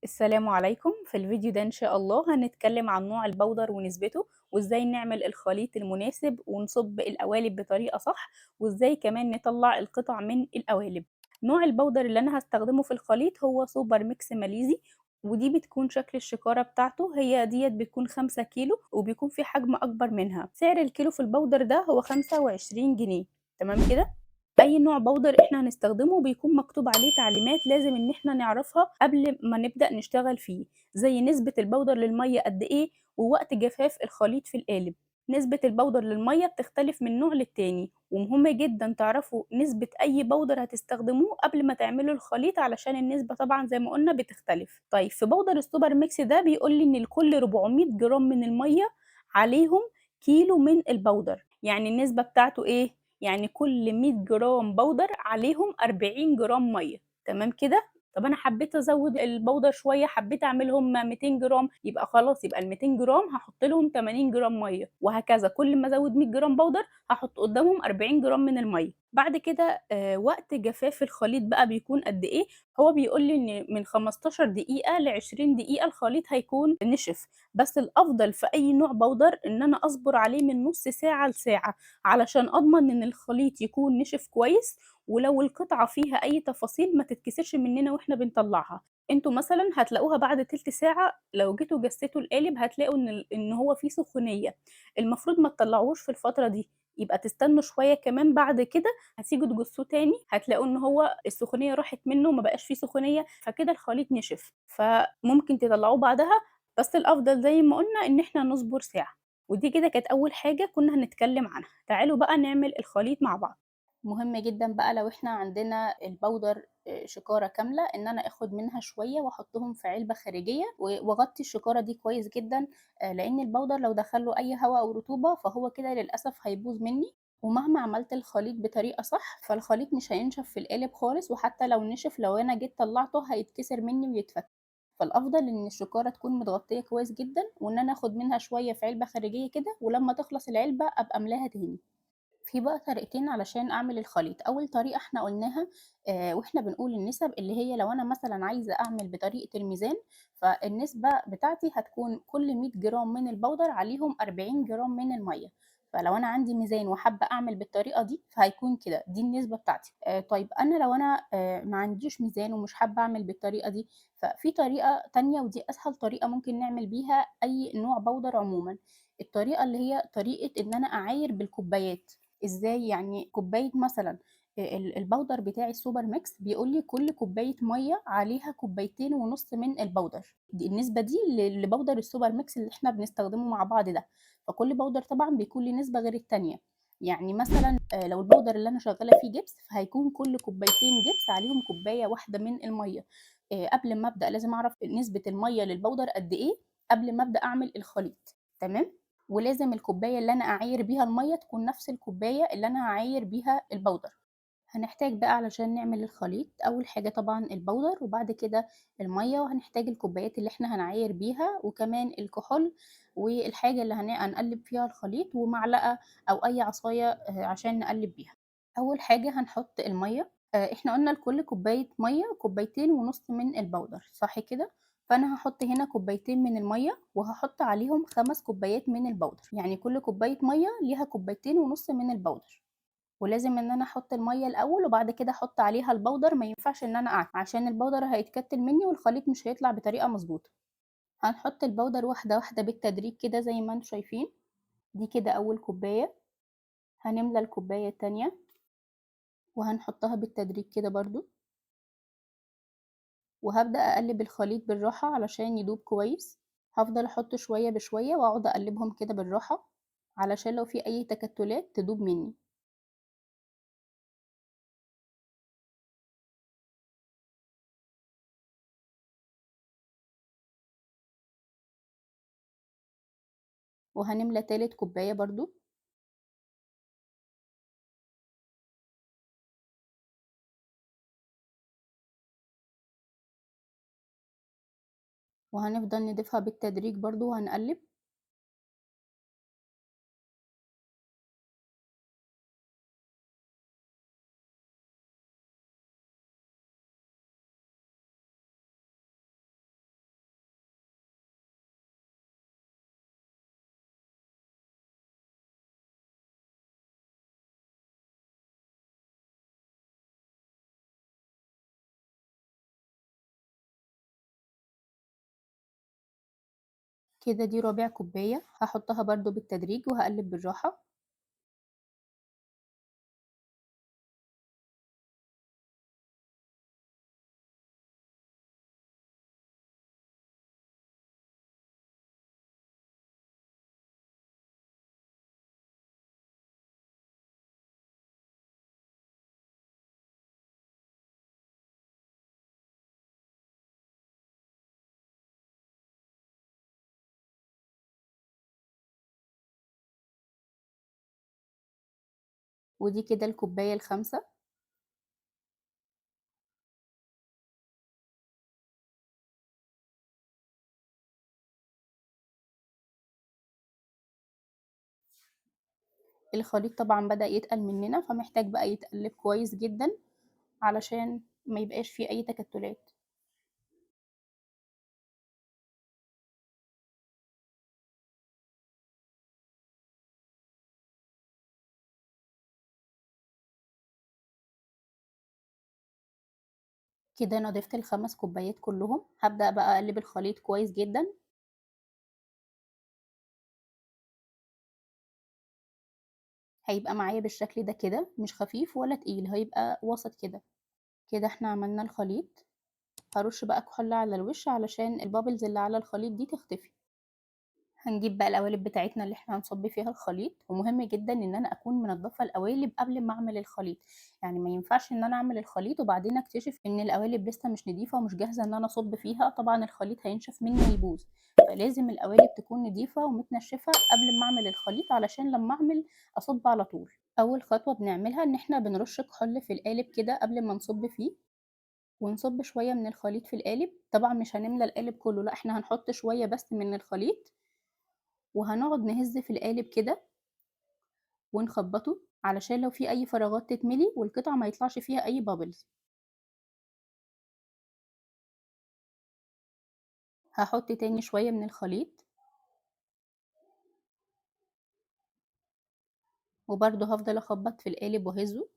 السلام عليكم. في الفيديو ده إن شاء الله هنتكلم عن نوع البودر ونسبته وإزاي نعمل الخليط المناسب ونصب القوالب بطريقة صح، وإزاي كمان نطلع القطع من القوالب. نوع البودر اللي أنا هستخدمه في الخليط هو سوبر ميكس ماليزي، ودي بتكون شكل الشكارة بتاعته، هي ديت بتكون 5 كيلو وبيكون في حجم أكبر منها. سعر الكيلو في البودر ده هو 25 جنيه. تمام كده. أي نوع بودر إحنا هنستخدمه بيكون مكتوب عليه تعليمات لازم إن إحنا نعرفها قبل ما نبدأ نشتغل فيه، زي نسبة البودر للمَيّة قد إيه، ووقت جفاف الخليط في القالب. نسبة البودر للمَيّة بتختلف من نوع للتاني، ومهم جدًا تعرفوا نسبة أي بودر هتستخدموه قبل ما تعملوا الخليط علشان النسبة طبعًا زي ما قُلنا بتختلف. طيب في بودر السوبر ميكس ده بيقول لي إن لكل 400 جرام من المَيّة عليهم كيلو من البودر، يعني النسبة بتاعته إيه؟ يعني كل 100 جرام بودر عليهم 40 جرام مَيّة. تمام كده؟ طب أنا حبيت أزوّد البودر شوية، حبيت أعملهم 200 جرام، يبقى خلاص يبقى ال200 جرام هاحط لهم 80 جرام مَيّة، وهكذا كل ما أزوّد 100 جرام بودر هاحط قدّامهم 40 جرام من المَيّة. بعد كده وقت جفاف الخليط بقى بيكون قد إيه، هو بيقول لي إن من 15 دقيقة ل20 دقيقة الخليط هيكون نشف، بس الأفضل في أي نوع بودر إن أنا أصبر عليه من نُص ساعة لساعة، علشان أضمن إن الخليط يكون نشف كويس، ولو القطعة فيها أي تفاصيل ما تتكسرش مننا وإحنا بنطلّعها. أنتم مثلًا هتلاقوها بعد تِلت ساعة لو جيتوا جسّيتوا القالب هتلاقوا إن هو فيه سخونية، المفروض ما تطلّعوهوش في الفترة دي، يبقى تستنوا شوية كمان بعد كده هتيجوا تجسّوه تاني هتلاقوا إن هو السخونية راحت منه وما بقاش فيه سخونية، فكده الخليط نشف، فممكن تطلّعوه بعدها، بس الأفضل زي ما قُلنا إن إحنا نصبر ساعة. ودي كده كانت أول حاجة كنا هنتكلم عنها. تعالوا بقى نعمل الخليط مع بعض. مهم جدًا بقى لو إحنا عندنا البودر شكارة كاملة، إن أنا آخد منها شوية وأحطهم في علبة خارجية وأغطي الشكارة دي كويس جدًا، لإن البودر لو دخل له أي هوا أو رطوبة فهو كده للأسف هيبوظ مني، ومهما عملت الخليط بطريقة صح فالخليط مش هينشف في القالب خالص، وحتى لو نشف لو أنا جيت طلعته هيتكسر مني ويتفك. فالأفضل إن الشكارة تكون متغطية كويس جدًا، وإن أنا آخد منها شوية في علبة خارجية كده، ولمّا تخلص العلبة أبقى أملاها تاني. في بقى طريقتين علشان أعمل الخليط، أول طريقة إحنا قُلناها وإحنا بنقول النسب اللي هي لو أنا مثلًا عايزة أعمل بطريقة الميزان، فالنسبة بتاعتي هتكون كل 100 جرام من البودر عليهم 40 جرام من المَيّة، فلو أنا عندي ميزان وحابة أعمل بالطريقة دي فهيكون كده، دي النسبة بتاعتي. طيب أنا لو أنا ما عنديش ميزان ومش حابة أعمل بالطريقة دي، ففي طريقة تانية ودي أسهل طريقة ممكن نعمل بيها أي نوع بودر عمومًا، الطريقة اللي هي طريقة إن أنا أعاير بالكوبايات. إزاي؟ يعني كوباية مثلًا البودر بتاعي السوبر ميكس بيقول لي كل كوباية مَيّة عليها كوبايتين ونُص من البودر، النسبة دي لبودر السوبر ميكس اللي إحنا بنستخدمه مع بعض ده، فكل بودر طبعًا بيكون ليه نسبة غير التانية، يعني مثلًا لو البودر اللي أنا شغالة فيه جبس فهيكون كل كوبايتين جبس عليهم كوباية واحدة من المَيّة، قبل ما أبدأ لازم أعرف نسبة المَيّة للبودر قد إيه قبل ما أبدأ أعمل الخليط، تمام؟ ولازم الكوباية اللي أنا أعاير بيها المَيّة تكون نفس الكوباية اللي أنا هاعاير بيها البودر. هنحتاج بقى علشان نعمل الخليط أول حاجة طبعًا البودر وبعد كده المَيّة، وهنحتاج الكوبايات اللي إحنا هنعاير بيها وكمان الكحول والحاجة اللي هنقلّب فيها الخليط ومعلقة أو أي عصاية عشان نقلّب بيها. أول حاجة هنحط المَيّة، إحنا قُلنا لكل كوباية مَيّة كوبايتين ونُص من البودر صح كده؟ فأنا هاحط هنا كوبايتين من المَيّة وهاحط عليهم 5 كوبايات من البودر، يعني كل كوباية مَيّة ليها كوبايتين ونُص من البودر. ولازم إن أنا أحط المَيّة الأول وبعد كده أحط عليها البودر، ما ينفعش إن أنا عشان البودر هيتكتل مني والخليط مش هيطلع بطريقة مضبوطة. هنحط البودر واحدة واحدة بالتدريج كده زي ما أنتم شايفين، دي كده أول كوباية، هنملى الكوباية التانية وهنحطها بالتدريج كده برضه، وهابدأ أقلب الخليط بالراحة علشان يدوب كويس، هافضل أحط شوية بشوية وأقعد أقلبهم كده بالراحة، علشان لو في أي تكتلات تدوب مني. وهنملى تالت كوباية برضه. وهنفضل نضيفها بالتدريج برضه وهنقلب. كده دي رابع كوباية، هاحطها برضه بالتدريج وهاقلب بالراحة. ودي كده الكوباية الخامسة. الخليط طبعًا بدأ يتقل مننا، فمحتاج بقى يتقلب كويس جدًا علشان ما يبقاش فيه أي تكتلات. كده أنا ضِفت ال5 كوبايات كلّهم، هابدأ بقى أقلّب الخليط كويس جدًا. هيبقى معايا بالشكل ده كده، مش خفيف ولا تقيل، هيبقى وسط كده. كده إحنا عملنا الخليط، هارُش بقى كحول على الوش علشان الbubbles اللي على الخليط دي تختفي. هنجيب بقى القوالب بتاعتنا اللي إحنا هنصُب فيها الخليط، ومهم جدًا إن أنا أكون منضّفة القوالب قبل ما أعمل الخليط، يعني ما ينفعش إن أنا أعمل الخليط وبعدين أكتشف إن القوالب لسه مش نضيفة ومش جاهزة إن أنا أصُب فيها، طبعًا الخليط هينشف مني ويبوظ، فلازم القوالب تكون نضيفة ومتنشفة قبل ما أعمل الخليط علشان لمّا أعمل أصُب على طول. أول خطوة بنعملها إن إحنا بنرُش كحول في القالب كده قبل ما نصُب فيه، ونصُب شوية من الخليط في القالب، طبعًا مش هنملى القالب كلّه، لأ إحنا هنحط شوية بس من الخليط، وهنقعد نهز في القالب كده ونخبّطه علشان لو في أي فراغات تتملي والقطع ما يطلعش فيها أي bubbles. هاحط تاني شوية من الخليط، وبرضه هافضل أخبّط في القالب وأهزه،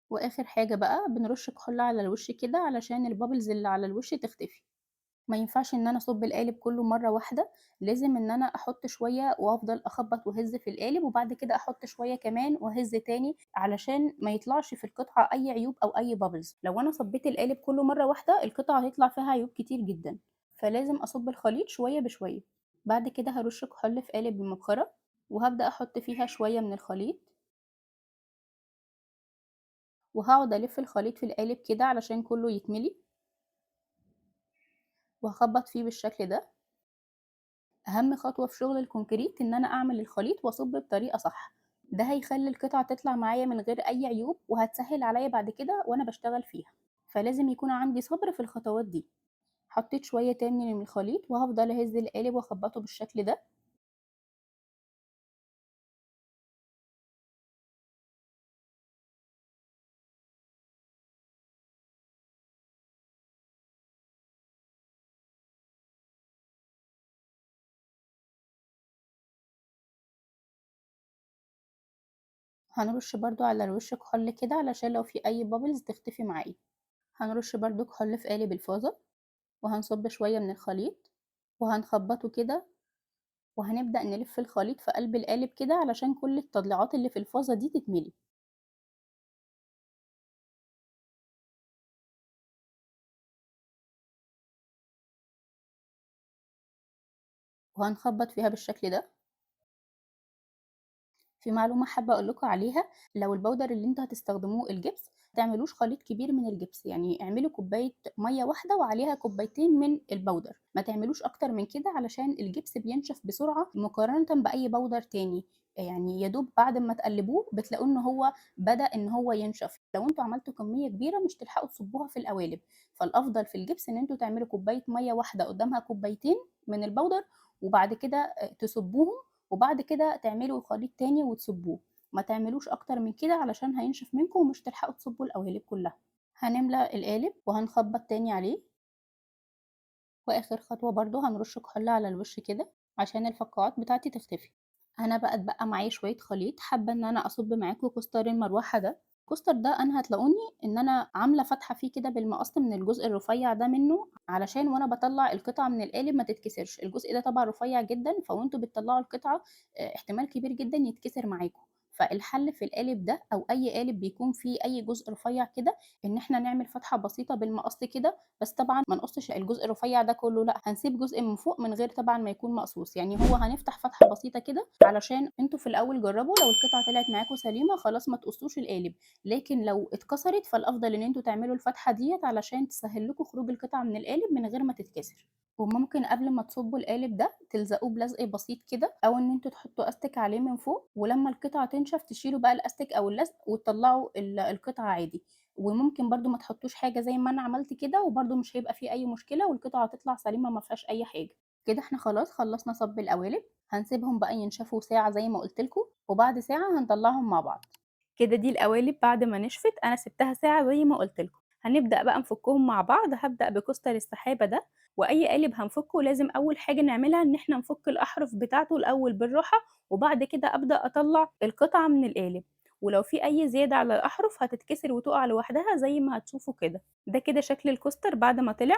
وآخر حاجة بقى بنرش كحول على الوش كده علشان الbubbles اللي على الوش تختفي. ما ينفعش إن أنا أصُب القالب كلّه مرّة واحدة، لازم إن أنا أحُط شوية وأفضل أخبّط وأهِز في القالب، وبعد كده أحُط شوية كمان وأهِز تاني، علشان ما يطلعش في القطعة أي عيوب أو أي bubbles. لو أنا صبّيت القالب كلّه مرّة واحدة، القطعة هيطلع فيها عيوب كتير جدًا، فلازم أصُب الخليط شوية بشوية. بعد كده هارُش كحول في قالب المبخرة، وهابدأ أحُط فيها شوية من الخليط، وهاقعد ألِف الخليط في القالب كده علشان كلّه يتملي، وهاخبّط فيه بالشكل ده. أهم خطوة في شغل الكونكريت إن أنا أعمل الخليط وأصُب بطريقة صح، ده هيخلّي القطعة تطلع معايا من غير أي عيوب، وهتسهِّل عليَّ بعد كده وأنا باشتغل فيها، فلازم يكون عندي صبر في الخطوات دي. حطيت شوية تاني من الخليط وهافضل أهز القالب وأخبّطه بالشكل ده، هنرُش برضه على الوش كحول كده علشان لو في أي bubbles تختفي معايا، هنرُش برضه كحول في قالب الفازة، وهنصُب شوية من الخليط، وهنخبّطه كده، وهنبدأ نلِف الخليط في قلب القالب كده علشان كل التضليعات اللي في الفازة دي تتملي. وهنخبّط فيها بالشكل ده. في معلومة حابة أقول لكم عليها، لو البودر اللي أنتم هتستخدموه الجبس، ما تعملوش خليط كبير من الجبس، يعني اعملوا كوباية مَيّة واحدة وعليها كوبايتين من البودر، ما تعملوش أكتر من كده علشان الجبس بينشف بسرعة مقارنةً بأي بودر تاني، يعني يا دوب بعد أمّا تقلبوه بتلاقوه إن هو بدأ إن هو ينشف، لو أنتم عملتوا كمية كبيرة مش تلحقوا تصبوها في القوالب، فالأفضل في الجبس إن أنتم تعملوا كوباية مَيّة واحدة قدامها كوبايتين من البودر، وبعد كده تصبوهم وبعد كده تعملوا خليط تاني وتصبوه، ما تعملوش أكتر من كده علشان هينشف منكم ومش هتلحقوا تصبوا القوالب كلها. هنملى القالب وهنخبط تاني عليه، وآخر خطوة برضه هنرش كحول على الوش كده عشان الفقاعات بتاعتي تختفي. أنا بقى اتبقى معايا شوية خليط، حابة إن أنا أصب معاكم كوستر المروحة ده، الكوستر ده أنا هتلاقوني إن أنا عاملة فتحة فيه كده بالمقص من الجزء الرفيّع ده منّه، علشان وأنا باطلّع القطعة من القالب ما تتكسرش، الجزء ده طبعًا رفيّع جدًا، فوأنتم بتطلّعوا القطعة احتمال كبير جدًا يتكسر معاكم، فالحل في القالب ده أو أي قالب بيكون فيه أي جزء رفيّع كده، إن إحنا نعمل فتحة بسيطة بالمقص كده، بس طبعًا ما نقصش الجزء الرفيّع ده كلّه لأ، هنسيب جزء من فوق من غير طبعًا ما يكون مقصوص، يعني هو هنفتح فتحة بسيطة كده علشان أنتم في الأول جرّبوا لو القطعة طلعت معاكم سليمة خلاص ما تقصوش القالب. لكن لو اتكسرت فالأفضل إن أنتم تعملوا الفتحة ديّة علشان تسهّل لكم خروج القطعة من القالب من غير ما تتكسر. وممكن قبل ما تصُبّوا القالب ده تلزقوه بلزق بسيط كده أو إن أنتم تحطّوا أستك عليه من فوق ولمّا القطعة تنشف تشيلوا بقى الأستك أو اللزق وتطلّعوا القطعة عادي. وممكن برضه ما تحطّوش حاجة زي ما أنا عملت كده وبرضه مش هيبقى في أي مشكلة والقطعة هتطلع سليمة ما فيهاش أي حاجة. كده إحنا خلاص خلّصنا صَب القوالب، هنسيبهم بقى ينشفوا ساعة زي ما قُلت لكم وبعد ساعة هنطلّعهم مع بعض. كده دي القوالب بعد ما نشفت أنا سِبتها ساعة زي ما قُلت لكم، هنبدأ بقى نفُكّهم مع بعض، هابدأ بكوستر السحابة ده، وأي قالب هنفُكّه لازم أول حاجة نعملها إن إحنا نفُك الأحرف بتاعته الأول بالراحة، وبعد كده أبدأ أطلّع القطعة من القالب، ولو في أي زيادة على الأحرف هتتكسر وتُقع لوحدها زي ما هتشوفوا كده، ده كده شكل الكوستر بعد ما طلع.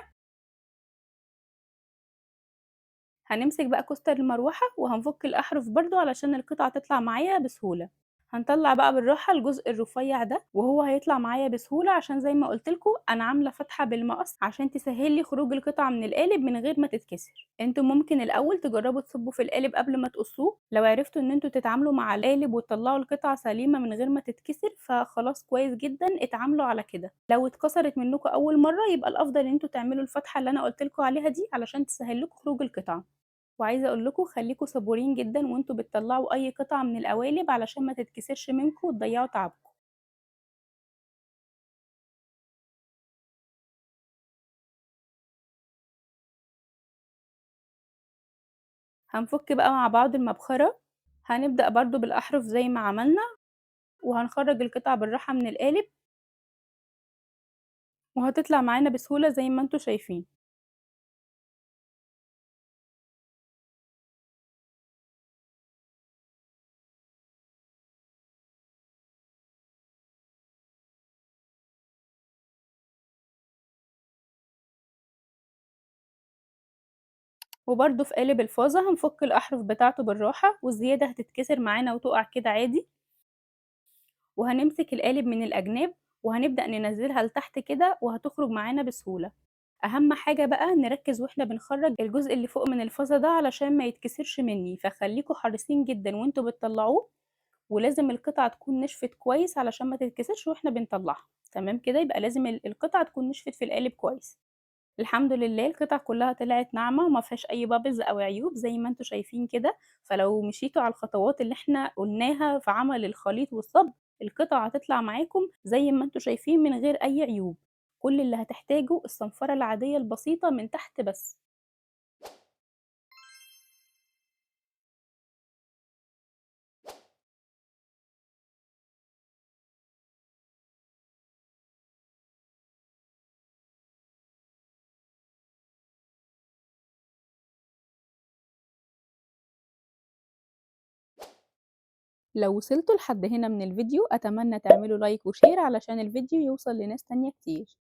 هنمسك بقى كوستر المروحة وهنفُك الأحرف برضه علشان القطعة تطلع معايا بسهولة. هنطلّع بقى بالراحة الجزء الرفيّع ده وهو هيطلع معايا بسهولة عشان زي ما قُلت لكم أنا عاملة فتحة بالمقص عشان تسهّل لي خروج القطعة من القالب من غير ما تتكسر. أنتم ممكن الأول تجرّبوا تصُبّوا في القالب قبل ما تقصّوه، لو عرفتوا إن أنتم تتعاملوا مع القالب وتطلّعوا القطعة سليمة من غير ما تتكسر فخلاص كويس جدًا اتعاملوا على كده. لو اتكسرت منّكم أول مرّة يبقى الأفضل إن أنتم تعملوا الفتحة اللي أنا قُلت لكم عليها دي علشان تسهّل لكم خروج القطعة. وعايزة أقول لكم خليكم صبورين جدًا وأنتم بتطلّعوا أي قطعة من القوالب علشان ما تتكسرش منكم وتضيّعوا تعبكم. هنفُك بقى مع بعض المبخرة، هنبدأ برضه بالأحرف زي ما عملنا، وهنخرّج القطع بالراحة من القالب، وهتطلع معانا بسهولة زي ما أنتم شايفين. وبرضه في قالب الفازة هنفُك الأحرف بتاعته بالراحة، والزيادة هتتكسر معانا وتُقع كده عادي. وهنمسك القالب من الأجناب وهنبدأ ننزّلها لتحت كده وهتخرج معانا بسهولة. أهم حاجة بقى نركّز وإحنا بنخرّج الجزء اللي فوق من الفازة ده علشان ما يتكسرش منّي، فخلّيكم حريصين جدًا وأنتم بتطلّعوه، ولازم القطعة تكون نشفت كويس علشان ما تتكسرش وإحنا بنطلّعها، تمام كده؟ يبقى لازم القطعة تكون نشفت في القالب كويس. الحمد لله القطع كلّها طلعت ناعمة وما فيهاش أي bubbles أو عيوب زي ما أنتم شايفين كده، فلو مشيتوا على الخطوات اللي إحنا قُلناها في عمل الخليط والصَّب، القطع هتطلع معاكم زي ما أنتم شايفين من غير أي عيوب، كل اللي هتحتاجه الصنفرة العادية البسيطة من تحت بس. لو وصلتوا لحد هنا من الفيديو أتمنى تعملوا لايك وشير علشان الفيديو يوصل لناس تانية كتير.